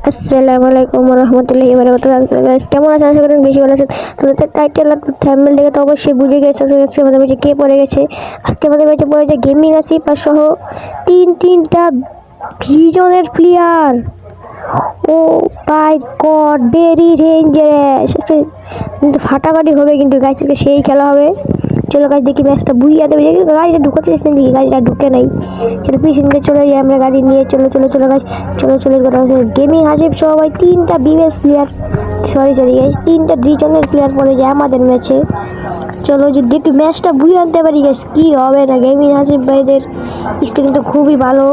আসসালামু আলাইকুম রহমতুল্লাহি ওয়া বারাকাতুহু। গাইস কেমন আছেন? আশা করি বেশি ভালো আছেন। তোমরা তো টাইটেল আর থাম্বনেল দেখে তো অবশ্যই বুঝে গেছো আজকে আমাদের ম্যাচে কে পড়ে গেছে। আজকে আমাদের ম্যাচে পড়েছে গেমিং আসি সহ তিনটা রিজনের প্লেয়ার। ও মাই গড, ভেরি ডেঞ্জারাস। কিন্তু ফাটাফাটি হবে, কিন্তু গাইস আজকে সেই খেলা হবে। চলো গাইস দেখি ম্যাচটা বুঝিয়ে দেবে। গাড়িটা ঢুকাতে চেষ্টা দেখি, গাড়িটা ঢুকে নাই। চলো পিছন দিয়ে চলে যাই আমরা গাড়ি নিয়ে। চলো গাইস, চলো গেমিং আসে সবাই তিনটা বিএস প্লেয়ার, সরি গাইস তিনটা রিজনের প্লেয়ার পড়ে যায় আমাদের ম্যাচে। চলো যদি একটু ম্যাচটা বুঝে আনতে পারি গাইস কি হবে না। গেমিং আসিফ ভাইদের স্ক্রিন তো খুবই ভালো।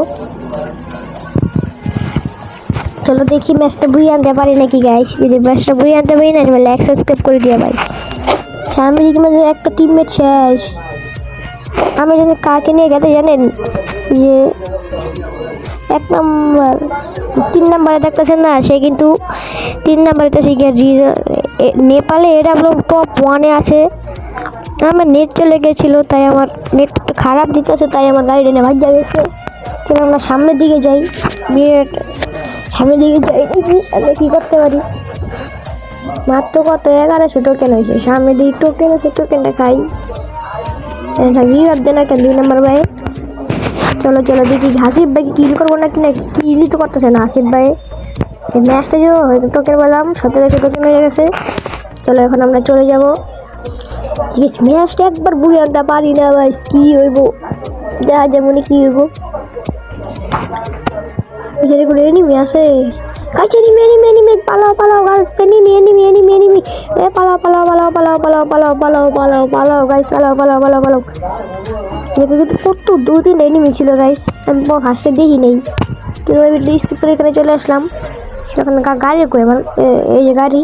চলো দেখি ম্যাচটা বুঝে আনতে পারি নাকি গাইস। যদি ম্যাচটা বুঝে আনতে পারি না তাহলে লাইক সাবস্ক্রাইব করে দিয়ে ভাই। সামনে দিকে মাঝে একটা টিমমেট শেষ। আমি জানি কাকে নিয়ে গেছে জানেন, যে 3 নাম্বারে দেখতেছেন না, সে কিন্তু 3 নাম্বারে তো সে নেপালে এটা টপ 1-এ আছে। আমার নেট চলে গেছিলো, তাই আমার নেট খারাপ দিতেছে, তাই আমার গাড়ি নিয়ে ভাগ গেছে। চলো আমরা সামনের দিকে যাই, সামনের দিকে যাই দেখি আমরা কী করতে পারি। মাত্র কত 1100 টোকেন হয়েছে। সামনের দিকে টোকেন আছে, টোকেনটা খাই। দেন না কেন 2 নাম্বার ভাই। চলো দেখি হাসিফ ভাইকে কিল করবো নাকি না, কিলই তো করতেছে না হাসিফ ভাই। ম্যাচটা যে হয়তো টোকেন বললাম 1700 টোকেন হয়ে গেছে। চলো এখন আমরা চলে যাবো। ম্যাচটা একবার বুঝে আনতে পারি না ভাই, কি হইব দেখা যেমন কি হইব। এখানে কোনো এনিমি আছে, কাছে এনিমি পালাও গাইস, এনিমি এ পালাও গাইস, পালাও। কত 2-3 এনিমি ছিল গাইস, আমি ফার্স্টে দেখি নেই, কিন্তু আমি স্কিপ করে এখানে চলে আসলাম। এখন গাড়ি কই আমার, এই যে গাড়ি।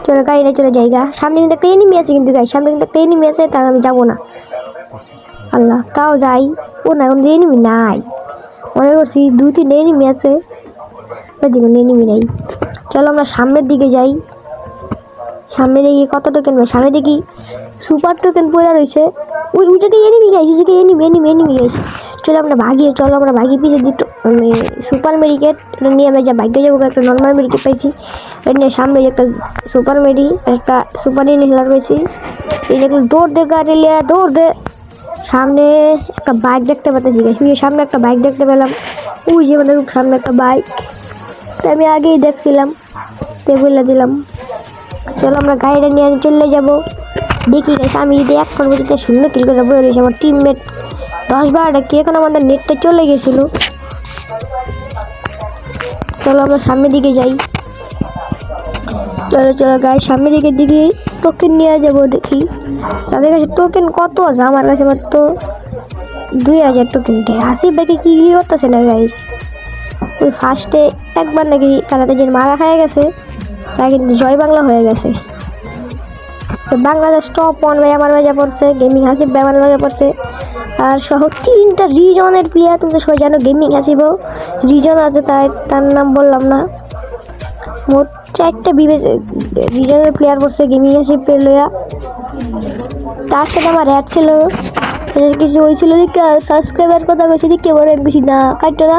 চলো গাড়িটা চলে যাইগা। সামনে কিন্তু একটা এনিমি আছে, কিন্তু গাইস সামনে কিন্তু একটা এনিমি আছে, তার আমি যাবো না। আল্লাহ, তাও যাই। ও না, এখন এনিমি নাই, মনে করছি 2-3 এনিমি আছে, দেখুন এনিমি নাই। চলো আমরা সামনের দিকে যাই। সামনে দেখি কত টোকেন ভাই, সামনে দেখি সুপার টোকেন পড়ে রয়েছে। ওই জায়গায় এনিমি গাইছে, যে এনিমি গাইছে। চলো আমরা ভাগি পিছিয়ে দিত সুপার মেডিকেট নিয়ে আমরা যা ভাগ্যে যাবো। একটা নর্মাল মেডিকেট পাইছি, এটা নিয়ে সামনে একটা সুপার মেডি, একটা সুপার ইনহেলার পেয়েছি। এই যে দৌড় দে গাড়ি লিয়া, দৌড় দে। সামনে একটা বাইক দেখতে পাচ্ছি গাইস, সামনে একটা বাইক দেখতে পেলাম। ওই যে মানে সামনে একটা বাইক, আমি আগেই দেখছিলাম, বলে দিলাম। চলো আমরা গাড়িটা নিয়ে চলে যাবো। দেখি গাইস আমি যদি এক পর্বতে 0 কিল করে বলে আমার টিমমেট 10-12টা কি, এখন আমাদের নেটটা চলে গেছিলো। চলো আমরা সামনের দিকে যাই। চলো গাইস সামনের দিকে টোকেন নিয়ে যাবো। দেখি তাদের কাছে টোকেন কত আছে, আমার কাছে মাত্র 2000 টোকেন। হাসিফ ভাইকে কি করতেছে না গাইস, ওই ফার্স্টে একবার নাকি তারাতে যে মারা খেয়ে গেছে, তারা কিন্তু জয় বাংলা হয়ে গেছে। তো বাংলাদেশ টপ 1 ভাই আমার মাঝে পড়ছে, গেমিং হাসিফ ভাই আমার মাঝে পড়ছে, আর সহ 3টা রিজনের প্লেয়ার। তুমি তো সবাই জানো গেমিং হাসিফও রিজন আছে, তার নাম বললাম না। মোট 4টা রিজনের প্লেয়ার পড়ছে গেমিং হাসিফ প্লেয়ার। তার সাথে আমার অ্যাড ছিল কিছু হয়েছিল, সাবস্ক্রাইবার কথা কইছি দিকে বড় বেশি না কাটতো না।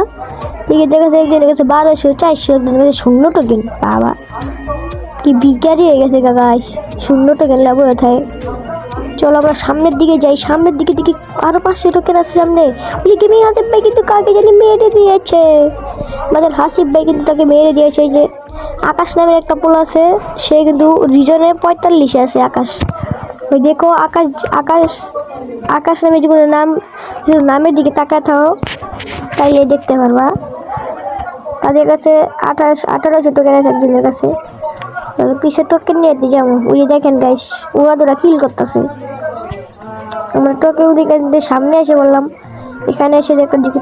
দিকে দেখেছে একদিন গেছে 1200 400, একদিন গেছে 0 টোকেন। বাবা কি বিজ্ঞানী হয়ে গেছে গাইস, 0 টোকেন লাভ হয়ে থাকে। চলো আমরা সামনের দিকে যাই। সামনের দিকে দেখি আরো 500 টোকেন আছে সামনে। ওই গেমিং হাসিফ ভাই কিন্তু কাকে জানি মেরে দিয়েছে, আমাদের হাসিফ ভাই কিন্তু তাকে মেরে দিয়েছে। যে আকাশ নামের একটা পোল আছে, সে কিন্তু রিজনে 45-এ আছে। আকাশ, ওই দেখো আকাশ নামে যে কোনো নামের দিকে তাকায় থাকো, তাইলে দেখতে পারবা। তাদের কাছে 1800 টোকেন আছে একজনের কাছে। পিছের টোকেন নিয়ে যাবো। ওই দেখেন গাইস ওরা কিল করতেছে। আমরা টোকেন সামনে এসে বললাম, এখানে এসে একটা দিকে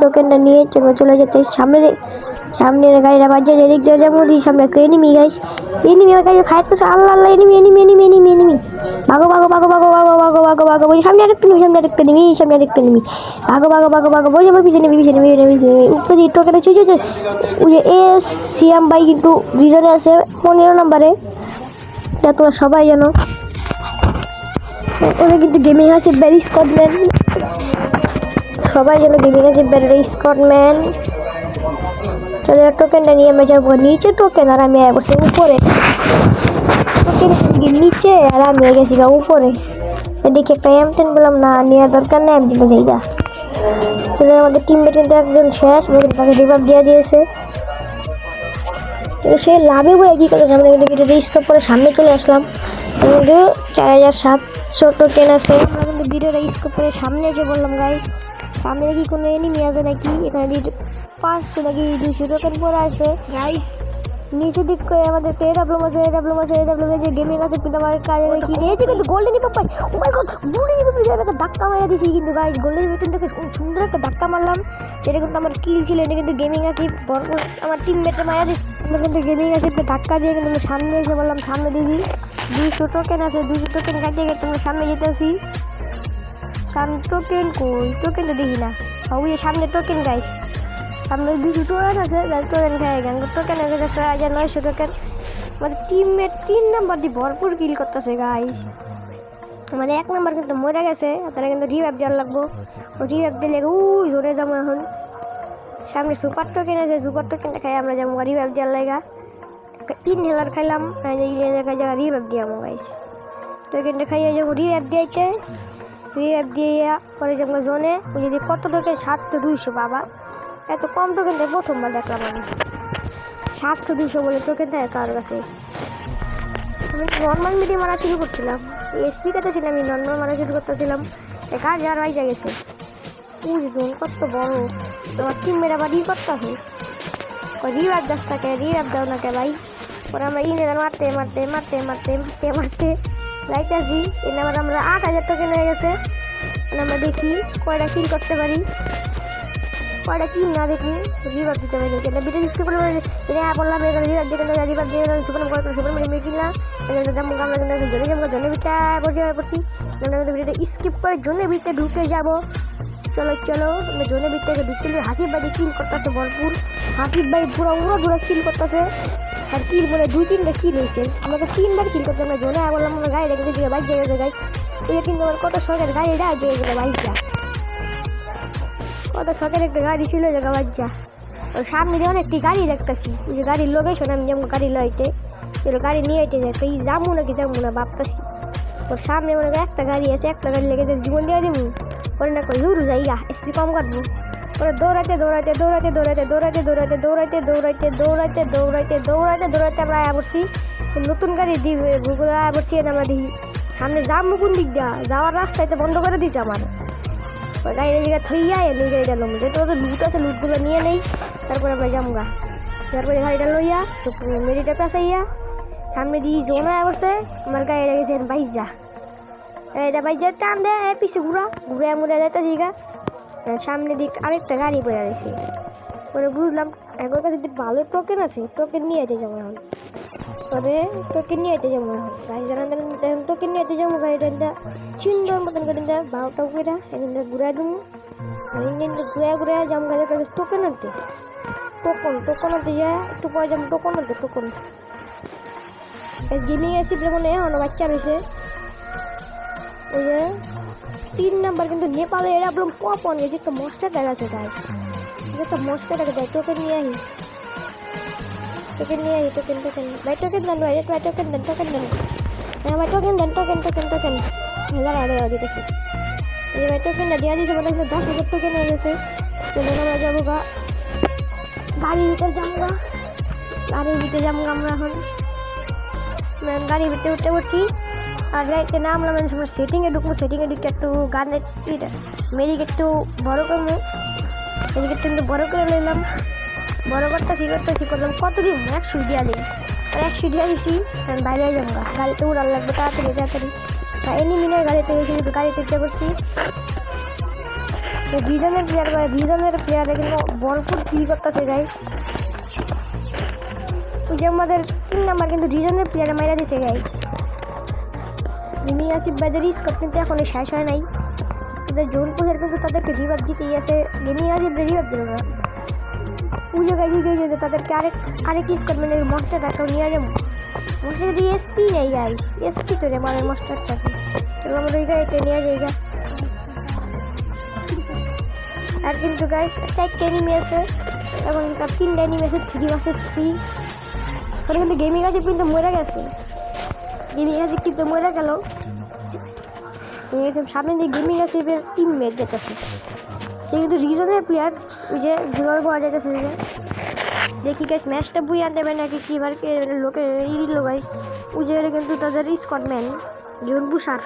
টোকেনটা নিয়ে চলে যেতে। সামনে গাড়িটা বাজে এদিক দিয়ে যাবো। সামনে একটা enemy guys, enemy guys fight করছে। আল্লাহ এনিমি ভাগো বলি। সামনে আরেকটা এনিমি ভাগো বলি। আমার পিছনে উপরে দিয়ে টোকেনে চলে যেতে। ওই যে সিএম ভাই কিন্তু রিজনে আছে 15 নম্বরে, এটা তোমরা সবাই জানো। ওরা কিন্তু গেমিং হাসিফ ভাই স্কটম্যান, সবাই জানো গেমিং হাসিফ ভাই স্কটম্যান। চলো টোকেনটা নিয়ে আমরা যাবো নিচে, টোকেন আর আমি বসে উপরে, টোকেন নিচে আর আমি গেছি উপরে। এদিকে একটা M10 বললাম না নেওয়ার দরকার নেই, M10 যাইগা। আমাদের টিমমেট কিন্তু একজন শেষ, তাকে রিভাইভ দিয়ে দিয়েছে। সে লাভে বয়ে কি করেছে, আমরা কিন্তু ভিডিওটা স্টপ করে সামনে চলে আসলাম। কিন্তু 4700 টোকেন আছে। আমরা কিন্তু ভিডিওটা স্টপ করে সামনে এসে বললাম গাইস সামনে কি কোনো এনিমি আছে নাকি, এখানে 500 নাকি 200 টোকেন পরে আছে গাইস। নিচে দিক করে আমাদের AWM যে গেমিং আছে, কিন্তু আমার কাজে কি নিয়েছে কিন্তু গোল্ডেন হিপ পাই। ও মাই গড, গোল্ডেন হিপ একটা ধাক্কা মারা দিয়েছি কিন্তু গাইস, গোল্ডেন হিপ থেকে সুন্দর একটা ধাক্কা মারলাম। এটা কিন্তু আমার কিল ছিল, এটা কিন্তু গেমিং আছে ভরপুর। আমার টিমমেটে মারা দিয়েছি কিন্তু গেমিং আছে, ধাক্কা দিয়ে কিন্তু আমি সামনে এসে বললাম সামনে দিদি 200 টোকেন আছে, 200 টোকেন কাটিয়ে গেছে। তোমরা সামনে যেতেছি, সামনে টোকেন কই, টোকেন তো দেখি না। ওই সামনে টোকেন গাইস, সামনে 200 টোকেন আছে, টোকেন খাই গেল। টোকেন আছে 900 টোকেন। মানে টিমমেট 3 নাম্বার দিয়ে ভরপুর কিল করতেছে গাইস। মানে 1 নাম্বার কিন্তু মরে গেছে, তারা কিন্তু রিভাইভ দেওয়ার লাগবো। ও রিভাইভ দিলে জোরে যাবো এখন। সামনে সুপার টোকেন আছে, সুপার টোকেনটা খাই আমরা যাবো রিভাইভ দেওয়ার লাগা। ইনহেলার খাইলাম, রিভাইভ দিয়ে যাবো গাইস। টোকেনটা খাইয়ে যাবো রিভাইভ দিয়েছে, রিভাইভ দিয়ে পরে যাবো জোনে। যদি কত টোকেন 700-200 বাবা, এত কম টোকেন দেয় প্রথমবার দেখলাম আমি। 700-200 বলে টোকেন দেয় কার কাছে। আমি নর্মাল মিডিয়াম মারা শুরু করছিলাম, স্পিকারতে ছিলাম, আমি নর্মাল মারা শুরু করতেছিলাম। কার যার আইজা গেছে বুঝুন কত বড়। তোমার টিমমেট আবার করতেছে রিভাইভ দাসটাকে রিভাইভ দাও না কে ভাই। পরে আমরা ইনহেলার মারতে মারতে মারতে মারতে মারতে মারতে লাইতেছি। এনে আবার আমরা 8000 টোকেন হয়ে গেছে। আমরা দেখি কয়টা কিল করতে পারি, কয়টা কিল না দেখি রিভাইভ দিতে পারি। এটা ভিডিও স্কিপ করে বললাম রিভাইভ দিতে রিভাইভ দিয়ে সুপার মেরে কিনলাম। আমরা কিন্তু জনে যাবো, জনের ভিতরে পড়ছি। আমরা কিন্তু ভিডিওটা স্কিপ করে জনের ভিতরে ঢুকে যাবো। চলো চলো আমরা জনের ভিতরে ঢুকতে হাসিব ভাই কিল করতেছে ভরপুর। হাসিব ভাই পুরো পুরো কিল করতেছে। আর কিল বলে 2-3টা কিল হয়েছে, আমাকে 3বার কিল করতে। আমরা জনে বললাম আমরা গাড়ি রেখে দিকে বাইক জায়গা গাই। এটা কিন্তু আমার কত শখের গাড়ি, এটা জয়ে গেলো বাইকটা, কত শখের একটা গাড়ি ছিল জায়গা বাচ্চা। ওর সামনে যেমন একটি গাড়ি দেখতেছি, ওই যে গাড়ির লোকেশন আমি যেমন গাড়ি লইতে সেগুলো গাড়ি নিয়ে যেতে যাই, এই যাবো নাকি যাবো না ভাবতেছি। ওর সামনে মনে করি একটা গাড়ি আছে, একটা গাড়ি লেগে জীবন দিয়ে দেবো। ওরে না করে জুরু যাই স্পিড কম কাটবো। ওরা দৌড়াইতে দৌড়াইতে দৌড়াইতে দৌড়াইতে দৌড়াইতে দৌড়াইতে দৌড়াইতে দৌড়াইতে দৌড়াইতে দৌড়াইতে দৌড়াইতে দৌড়াইতে আমরা আয়া পড়ছি নতুন গাড়ি দিবে ভূগোল আয়া পড়ছি। আমরা দেখি সামনে যাবো কোন দিক দিয়া, যাওয়ার রাস্তায় তো বন্ধ করে দিছে আমার। গাড়ির জায়গায় থইয়া এনে গাড়িটা লম, যেহেতু ওদের লুট আছে লুটগুলো নিয়ে নেই। তারপরে আমরা যামগা, তারপরে গাড়িটা লইয়া মেরিটা পেঁচাইয়া সামনে দিয়ে জোনা করছে। আমার গাড়িটা গেছে বাইজা, গাড়িটা বাইজা টান দেয় পিছিয়ে ঘুরা ঘুরে মুড়ে যাইতে জিগা। সামনে দিক আরেকটা গাড়ি পড়ে গেছে। পরে বুঝলাম এখন কাছে যদি ভালো টোকেন আছে, টোকেন নিয়ে যেতে যাবো এখন। তবে টোকেন নিয়ে যেতে যাবো এখন গাড়ি জানান টোকেন নিয়ে যেতে যাবো। গাড়িটা সুন্দর মতন করে বারোটা করে এখানটা ঘুরে দেবো। ঘুরে ঘুরে যাবো গাড়ির কাছে টোকেন আনতে, টোকন আনতে যায় একটু পরে যাবো টোকন আনতে। টোকন গেমিং আছে যেমন এখনো বাচ্চা রয়েছে। ওই যে 3 নাম্বার কিন্তু নেপালে এরা বললাম পপন গেছে, একটা মস্টার দেখাচ্ছে গাছ, একটা মস্টার দেখা যায়। টোকেন নিয়ে আহি, টোকেন নিয়ে আহি, টোকেন টোকেন ভাই টোকেন দেন ভাই, ভাই টোকেন দেন, টোকেন দেন, হ্যাঁ ভাই টোকেন দেন, টোকেন টোকেন টোকেন হাজার দিতেছে। এই ভাই টোকেনটা দেওয়া দিয়েছে, বলে 10,000 টোকেন হয়ে গেছে। চলুন আমরা যাবো গা গাড়ির ভিতরে, যাবো গা গাড়ির ভিতরে যাবো আমরা এখন। গাড়ির ভিতরে উঠতে পড়ছি আর গাড়িতে নামলাম। সময় সেটিংয়ে ঢুকবো, সেটিংয়ে ঢুকতে একটু গানের মেরিক একটু বড়ো করবো, মেরিক একটু কিন্তু বড়ো করে নিলাম। বড়ো করতেছি করলাম কত দিন 100 দিয়া দিই, আর 100 দিয়া দিছি। বাইরে যাবো গাড়িতে উড়াল লাগবে তাড়াতাড়ি তাড়াতাড়ি। এনিমি নয় গাড়িতে গেছি, কিন্তু গাড়িতে উঠতে পড়ছি। ভিজনের প্লেয়ার করে, ভিজনের প্লেয়ারে কিন্তু ভরপুর কি করতেছে গাইস। ওই যে আমাদের 3 নাম্বার কিন্তু ভিজনের প্লেয়ারে মাইরা দিছে গাইস। গেমিং আসিফ ভাইদের স্কোর কিন্তু এখন শেষ হয় নাই, তাদের জোন পুষের কিন্তু তাদেরকে রিভাইভ দিতেই আছে। গেমিং আসিফ রিভাইভ দিল না, ওই জায়গায় তাদেরকে আরেক স্কোর মানে মস্টারটাকেও নিয়ে যাবো। মস্টার যদি এসপি নেই গাইস, এসপি তো রে মানে মস্টারটাকে, চলো আমাদের ওই গাড়িটা নিয়ে যাই গা। আর কিন্তু গাইস 4টা এনিমি আছে, এখন তার 3টা এনিমি আছে 3 vs 3 ওরা কিন্তু গেমিং আছে কিন্তু মরে গেছে গেমিং আছে কিন্তু মরে গেল সামনে দিয়ে গেমিং আছে এবার টিমমেট যেতেছে সে কিন্তু রিজনের প্লেয়ার ওই যে ঘুরার পাওয়া যাইতেছে যে দেখি গাইস ম্যাচটা বুই আনতে পারে নাকি কিবার লোকে দিল গাইস ওই যে কিন্তু তাদের স্কটম্যান জুনবুসার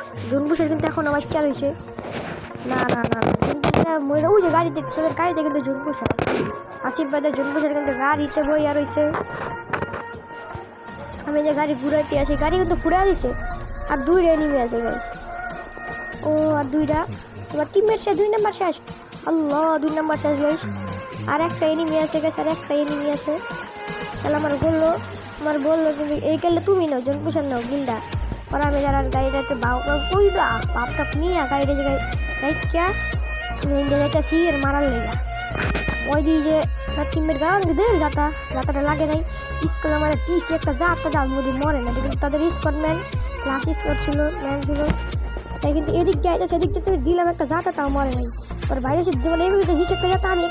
কিন্তু এখন আবার চাল হয়েছে না না না কিন্তু মরে ওই যে গাড়িতে তাদের গাড়িতে কিন্তু জুনবুসার আসিফ ভাইদের জুনবুসার কিন্তু গাড়িতে বই আর হয়েছে আমি যে গাড়ি ঘুরাইতে আছি গাড়ি কিন্তু ঘুরা দিছে আর 2টা এনিমি আছে গাইস ও আর 2টা এবার টিমের শেষ 2 নাম্বার শেষ আল্লাহ 2 নাম্বার শেষ গাইস আর একটা এনিমি আছে গাইস আর একটা এনিমি আছে তাহলে আমার বললো কিন্তু এই গেলে তুমি নাও জনপুষার নাও গিলডা আর আমি যারা গাড়িটাতে কই দা বাপটা নিয়ে গাড়িটা যে গাইটা যাইতেছি আর মারার লেগা ওই দিয়ে যে টিমের গান দে যাতাটা লাগে নাই স্কুল আমার টিসি একটা যাতা মধ্যে মরে না কিন্তু তাদের স্কটম্যান লাস্ট স্কট ছিল ম্যান ছিল তাই কিন্তু এদিক যাইতেছে এদিক দিলাম একটা যাতা তাও মরে নাই আর বাইরে সে জীবনে এইভাবে হিসেবে যাতা আমি